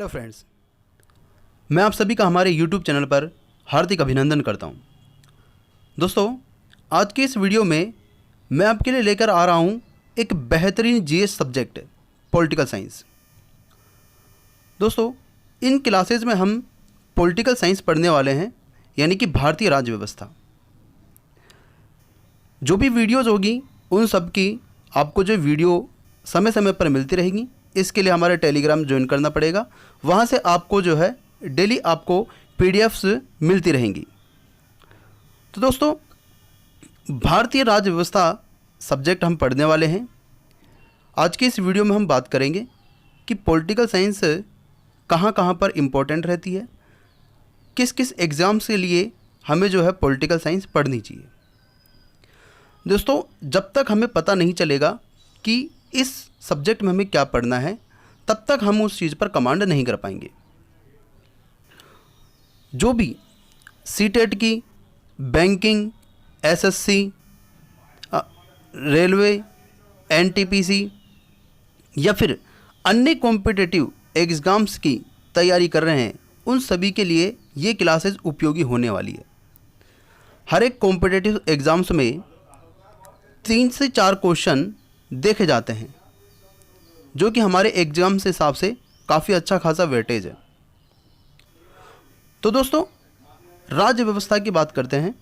Friends, मैं आप सभी का हमारे YouTube चैनल पर हार्दिक अभिनंदन करता हूं। दोस्तों, आज के इस वीडियो में मैं आपके लिए लेकर आ रहा हूं एक बेहतरीन जीएस सब्जेक्ट पॉलिटिकल साइंस। दोस्तों, इन क्लासेस में हम पॉलिटिकल साइंस पढ़ने वाले हैं, यानी कि भारतीय राज्य व्यवस्था। जो भी वीडियोज़ होगी उन सब की आपको जो वीडियो समय समय पर मिलती रहेगी। इसके लिए हमारे टेलीग्राम ज्वाइन करना पड़ेगा, वहाँ से आपको जो है डेली आपको पीडीएफ्स मिलती रहेंगी। तो दोस्तों, भारतीय राज्य व्यवस्था सब्जेक्ट हम पढ़ने वाले हैं। आज के इस वीडियो में हम बात करेंगे कि पॉलिटिकल साइंस कहाँ कहाँ पर इम्पोर्टेंट रहती है, किस किस एग्ज़ाम्स के लिए हमें जो है पॉलिटिकल साइंस पढ़नी चाहिए। दोस्तों, जब तक हमें पता नहीं चलेगा कि इस सब्जेक्ट में हमें क्या पढ़ना है, तब तक हम उस चीज़ पर कमांड नहीं कर पाएंगे। जो भी सीटेट की, बैंकिंग, एसएससी, रेलवे, एनटीपीसी या फिर अन्य कॉम्पिटिटिव एग्ज़ाम्स की तैयारी कर रहे हैं, उन सभी के लिए ये क्लासेस उपयोगी होने वाली है। हर एक कॉम्पिटिटिव एग्ज़ाम्स में 3 से 4 क्वेश्चन देखे जाते हैं, जो कि हमारे एग्जाम से हिसाब से काफ़ी अच्छा खासा वेटेज है। तो दोस्तों, राज्य व्यवस्था की बात करते हैं।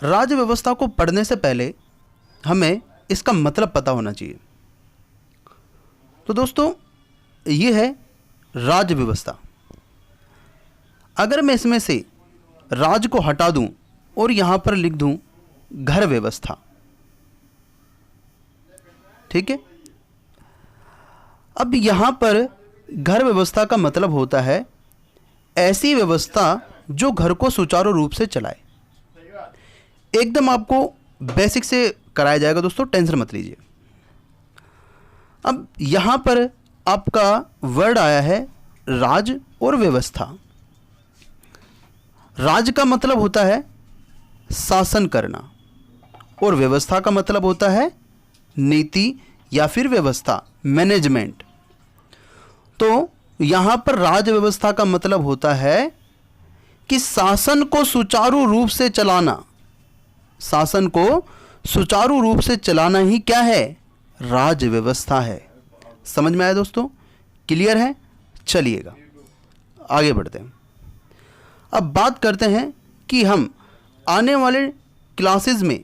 राज्य व्यवस्था को पढ़ने से पहले हमें इसका मतलब पता होना चाहिए। तो दोस्तों, ये है राज्य व्यवस्था। अगर मैं इसमें से राज्य को हटा दूं और यहाँ पर लिख दूं घर व्यवस्था, ठीक है। अब यहाँ पर घर व्यवस्था का मतलब होता है ऐसी व्यवस्था जो घर को सुचारू रूप से चलाए। एकदम आपको बेसिक से कराया जाएगा दोस्तों, टेंशन मत लीजिए। अब यहाँ पर आपका वर्ड आया है राज और व्यवस्था। राज का मतलब होता है शासन करना और व्यवस्था का मतलब होता है नीति या फिर व्यवस्था, मैनेजमेंट। तो यहाँ पर राज्य व्यवस्था का मतलब होता है कि शासन को सुचारू रूप से चलाना। शासन को सुचारू रूप से चलाना ही क्या है? राज्य व्यवस्था है। समझ में आया दोस्तों? क्लियर है? चलिएगा आगे बढ़ते हैं। अब बात करते हैं कि हम आने वाले क्लासेस में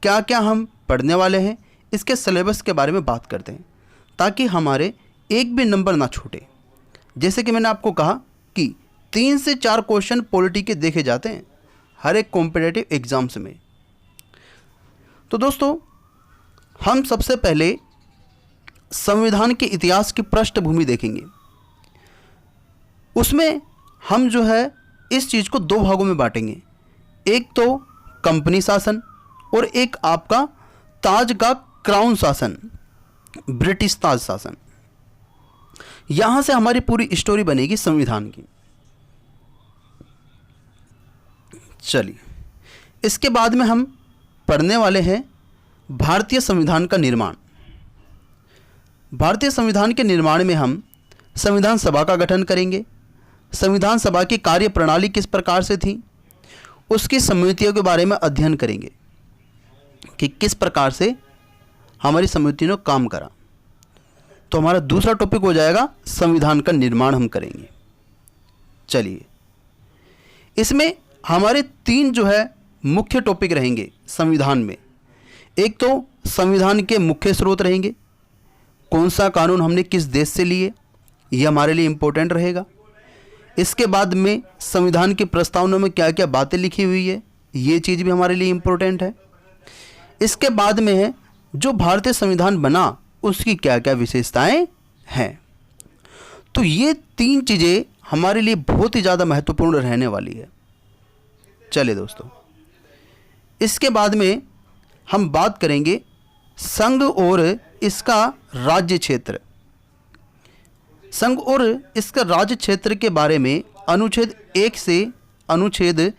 क्या क्या हम पढ़ने वाले हैं, इसके सिलेबस के बारे में बात करते हैं, ताकि हमारे एक भी नंबर ना छूटे। जैसे कि मैंने आपको कहा कि 3 से 4 क्वेश्चन पॉलिटी के देखे जाते हैं हर एक कॉम्पिटिटिव एग्जाम्स में। तो दोस्तों, हम सबसे पहले संविधान के इतिहास की पृष्ठभूमि देखेंगे। उसमें हम जो है इस चीज़ को 2 भागों में बांटेंगे। एक तो कंपनी शासन और एक आपका ताज का क्राउन शासन, ब्रिटिश ताज शासन। यहां से हमारी पूरी स्टोरी बनेगी संविधान की। चलिए, इसके बाद में हम पढ़ने वाले हैं भारतीय संविधान का निर्माण। भारतीय संविधान के निर्माण में हम संविधान सभा का गठन करेंगे। संविधान सभा की कार्य प्रणाली किस प्रकार से थी, उसकी समितियों के बारे में अध्ययन करेंगे कि किस प्रकार से हमारी समिति ने काम करा। तो हमारा दूसरा टॉपिक हो जाएगा संविधान का निर्माण हम करेंगे। चलिए, इसमें हमारे 3 जो है मुख्य टॉपिक रहेंगे संविधान में। एक तो संविधान के मुख्य स्रोत रहेंगे, कौन सा कानून हमने किस देश से लिए, ये हमारे लिए इम्पोर्टेंट रहेगा। इसके बाद में संविधान के प्रस्तावना में क्या क्या बातें लिखी हुई है, ये चीज़ भी हमारे लिए इम्पोर्टेंट है। इसके बाद में है जो भारतीय संविधान बना उसकी क्या क्या विशेषताएं हैं। तो ये 3 चीज़ें हमारे लिए बहुत ही ज़्यादा महत्वपूर्ण रहने वाली है। चलिए दोस्तों, इसके बाद में हम बात करेंगे संघ और इसका राज्य क्षेत्र। संघ और इसका राज्य क्षेत्र के बारे में अनुच्छेद 1 से अनुच्छेद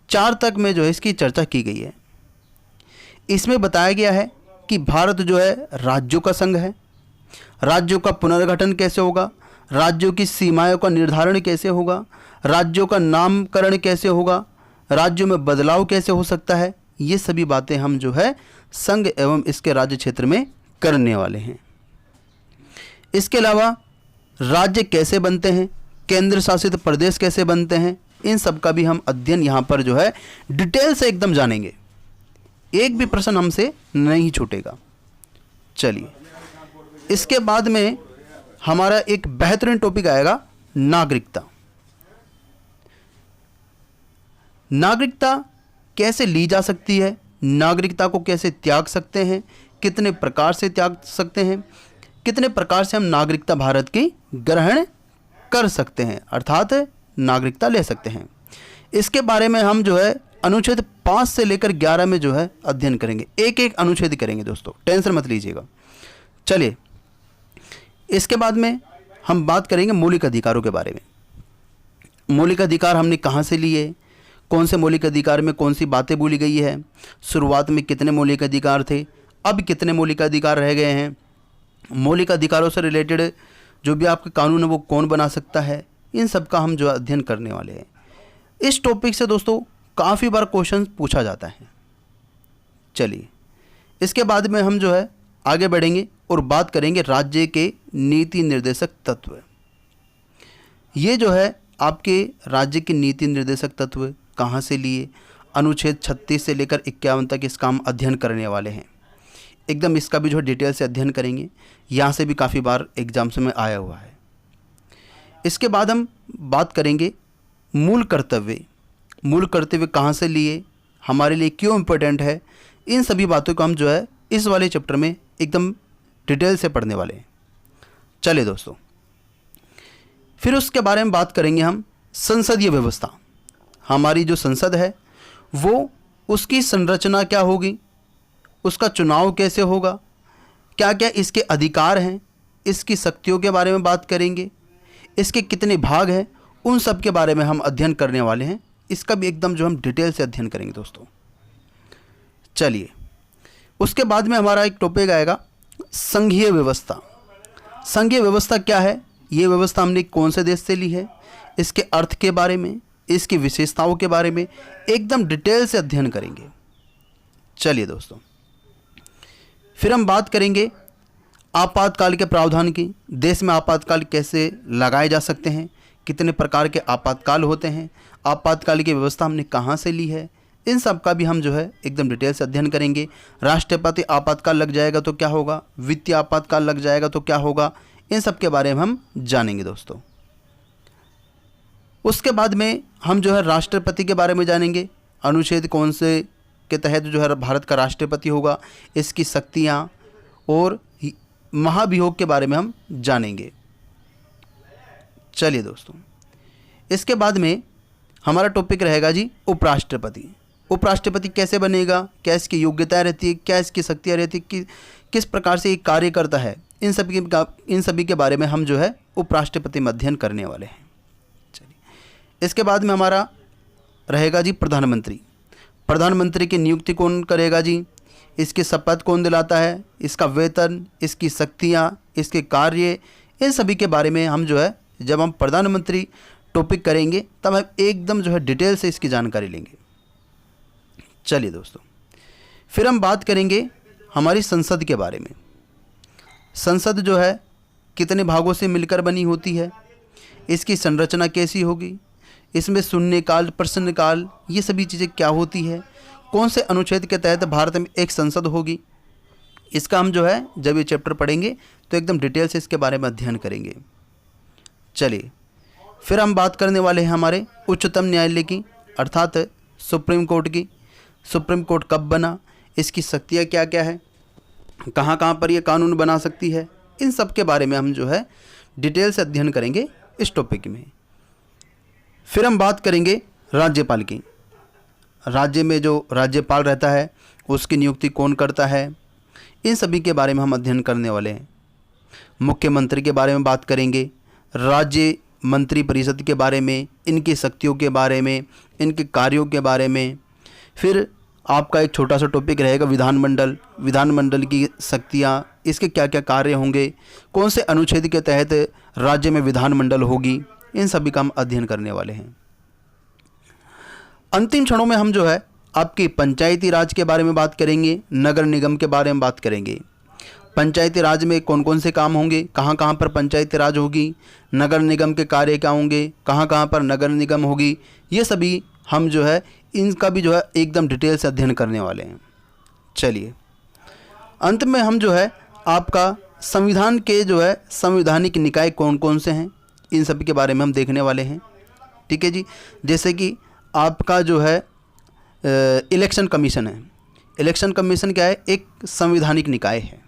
4 तक में जो है इसकी चर्चा की गई है। इसमें बताया गया है कि भारत जो है राज्यों का संघ है। राज्यों का पुनर्गठन कैसे होगा, राज्यों की सीमाओं का निर्धारण कैसे होगा, राज्यों का नामकरण कैसे होगा, राज्यों में बदलाव कैसे हो सकता है, ये सभी बातें हम जो है संघ एवं इसके राज्य क्षेत्र में करने वाले हैं। इसके अलावा राज्य कैसे बनते हैं, केंद्र शासित प्रदेश कैसे बनते हैं, इन सब का भी हम अध्ययन यहाँ पर जो है डिटेल से एकदम जानेंगे। एक भी प्रश्न हमसे नहीं छूटेगा। चलिए, इसके बाद में हमारा एक बेहतरीन टॉपिक आएगा नागरिकता। नागरिकता कैसे ली जा सकती है, नागरिकता को कैसे त्याग सकते हैं, कितने प्रकार से त्याग सकते हैं, कितने प्रकार से हम नागरिकता भारत की ग्रहण कर सकते हैं, अर्थात नागरिकता ले सकते हैं। इसके बारे में हम जो है अनुच्छेद 5 से लेकर 11 में जो है अध्ययन करेंगे। एक एक अनुच्छेद करेंगे दोस्तों, टेंशन मत लीजिएगा। चलिए, इसके बाद में हम बात करेंगे मौलिक अधिकारों के बारे में। मौलिक अधिकार हमने कहाँ से लिए, कौन से मौलिक अधिकार में कौन सी बातें बोली गई है, शुरुआत में कितने मौलिक अधिकार थे, अब कितने मौलिक अधिकार रह गए हैं, मौलिक अधिकारों से रिलेटेड जो भी आपके कानून है वो कौन बना सकता है, इन सब का हम जो अध्ययन करने वाले हैं। इस टॉपिक से दोस्तों काफ़ी बार क्वेश्चन पूछा जाता है। चलिए, इसके बाद में हम जो है आगे बढ़ेंगे और बात करेंगे राज्य के नीति निर्देशक तत्व। ये जो है आपके राज्य के नीति निर्देशक तत्व कहाँ से लिए, अनुच्छेद 36 से लेकर 51 तक इसका हम अध्ययन करने वाले हैं। एकदम इसका भी जो डिटेल से अध्ययन करेंगे, यहाँ से भी काफ़ी बार एग्जाम्स में आया हुआ है। इसके बाद हम बात करेंगे मूल कर्तव्य। मूल कर्तव्य कहाँ से लिए, हमारे लिए क्यों इम्पोर्टेंट है, इन सभी बातों को हम जो है इस वाले चैप्टर में एकदम डिटेल से पढ़ने वाले हैं। चलिए दोस्तों, फिर उसके बारे में बात करेंगे हम संसदीय व्यवस्था। हमारी जो संसद है वो उसकी संरचना क्या होगी, उसका चुनाव कैसे होगा, क्या क्या इसके अधिकार हैं, इसकी शक्तियों के बारे में बात करेंगे, इसके कितने भाग हैं, उन सब के बारे में हम अध्ययन करने वाले हैं। इसका भी एकदम जो हम डिटेल से अध्ययन करेंगे दोस्तों। चलिए, उसके बाद में हमारा एक टॉपिक आएगा संघीय व्यवस्था। संघीय व्यवस्था क्या है, ये व्यवस्था हमने कौन से देश से ली है, इसके अर्थ के बारे में, इसकी विशेषताओं के बारे में एकदम डिटेल से अध्ययन करेंगे। चलिए दोस्तों, फिर हम बात करेंगे आपातकाल के प्रावधान की। देश में आपातकाल कैसे लगाए जा सकते हैं, कितने प्रकार के आपातकाल होते हैं, आपातकाल की व्यवस्था हमने कहाँ से ली है, इन सब का भी हम जो है एकदम डिटेल से अध्ययन करेंगे। राष्ट्रपति आपातकाल लग जाएगा तो क्या होगा, वित्तीय आपातकाल लग जाएगा तो क्या होगा, इन सब के बारे में हम जानेंगे दोस्तों। उसके बाद में हम जो है राष्ट्रपति के बारे में जानेंगे। अनुच्छेद कौन से के तहत जो है भारत का राष्ट्रपति होगा, इसकी शक्तियाँ और महाभियोग के बारे में हम जानेंगे। चलिए दोस्तों, इसके बाद में हमारा टॉपिक रहेगा जी उपराष्ट्रपति। उपराष्ट्रपति कैसे बनेगा, क्या इसकी योग्यता रहती है, क्या इसकी शक्तियाँ रहती है, किस प्रकार से ये कार्य करता है, इन सभी के बारे में हम जो है उपराष्ट्रपति में अध्ययन करने वाले हैं। चलिए, इसके बाद में हमारा रहेगा जी प्रधानमंत्री। प्रधानमंत्री की नियुक्ति कौन करेगा जी, इसकी शपथ कौन दिलाता है, इसका वेतन, इसकी शक्तियाँ, इसके कार्य, इन सभी के बारे में हम जो है जब हम प्रधानमंत्री टॉपिक करेंगे तब हम एकदम जो है डिटेल से इसकी जानकारी लेंगे। चलिए दोस्तों, फिर हम बात करेंगे हमारी संसद के बारे में। संसद जो है कितने भागों से मिलकर बनी होती है, इसकी संरचना कैसी होगी, इसमें शून्यकाल, प्रश्नकाल, ये सभी चीज़ें क्या होती है, कौन से अनुच्छेद के तहत भारत में एक संसद होगी, इसका हम जो है जब ये चैप्टर पढ़ेंगे तो एकदम डिटेल से इसके बारे में अध्ययन करेंगे। चलिए, फिर हम बात करने वाले हैं हमारे उच्चतम न्यायालय की, अर्थात सुप्रीम कोर्ट की। सुप्रीम कोर्ट कब बना, इसकी शक्तियाँ क्या क्या है, कहाँ कहाँ पर ये कानून बना सकती है, इन सब के बारे में हम जो है डिटेल से अध्ययन करेंगे इस टॉपिक में। फिर हम बात करेंगे राज्यपाल की। राज्य में जो राज्यपाल रहता है उसकी नियुक्ति कौन करता है, इन सभी के बारे में हम अध्ययन करने वाले हैं। मुख्यमंत्री के बारे में बात करेंगे, राज्य मंत्री परिषद के बारे में, इनकी शक्तियों के बारे में, इनके कार्यों के बारे में। फिर आपका एक छोटा सा टॉपिक रहेगा विधानमंडल, विधानमंडल की शक्तियाँ, इसके क्या क्या कार्य होंगे, कौन से अनुच्छेद के तहत राज्य में विधानमंडल होगी, इन सभी का हम अध्ययन करने वाले हैं। अंतिम क्षणों में हम जो है आपकी पंचायती राज के बारे में बात करेंगे, नगर निगम के बारे में बात करेंगे। पंचायती राज में कौन कौन से काम होंगे, कहाँ कहाँ पर पंचायती राज होगी, नगर निगम के कार्य क्या होंगे, कहाँ कहाँ पर नगर निगम होगी, ये सभी हम जो है इनका भी जो है एकदम डिटेल से अध्ययन करने वाले हैं। चलिए, अंत में हम जो है आपका संविधान के जो है संवैधानिक निकाय कौन कौन से हैं, इन सभी के बारे में हम देखने वाले हैं। ठीक है जी। जैसे कि आपका जो है इलेक्शन कमीशन है। इलेक्शन कमीशन क्या है? एक संवैधानिक निकाय है।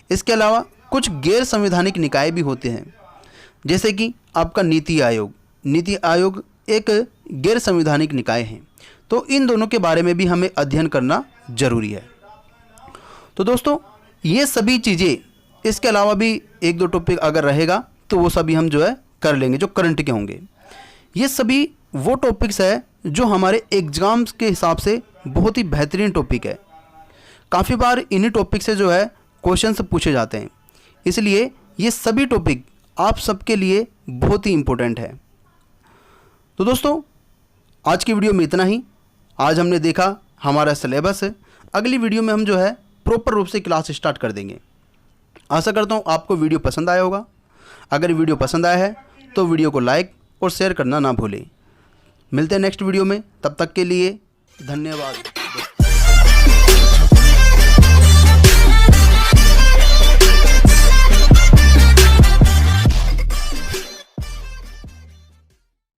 इसके अलावा कुछ गैर संवैधानिक निकाय भी होते हैं, जैसे कि आपका नीति आयोग। नीति आयोग एक गैर संवैधानिक निकाय है। तो इन दोनों के बारे में भी हमें अध्ययन करना जरूरी है। तो दोस्तों, ये सभी चीज़ें, इसके अलावा भी एक दो टॉपिक अगर रहेगा तो वो सभी हम जो है कर लेंगे, जो करंट के होंगे। ये सभी वो टॉपिक्स है जो हमारे एग्ज़ाम्स के हिसाब से बहुत ही बेहतरीन टॉपिक है। काफ़ी बार इन्हीं टॉपिक से जो है क्वेश्चंस पूछे जाते हैं, इसलिए ये सभी टॉपिक आप सबके लिए बहुत ही इम्पोर्टेंट है। तो दोस्तों, आज की वीडियो में इतना ही। आज हमने देखा हमारा सिलेबस है। अगली वीडियो में हम जो है प्रॉपर रूप से क्लास स्टार्ट कर देंगे। आशा करता हूँ आपको वीडियो पसंद आया होगा। अगर वीडियो पसंद आया है तो वीडियो को लाइक और शेयर करना ना भूलें। मिलते हैं नेक्स्ट वीडियो में, तब तक के लिए धन्यवाद।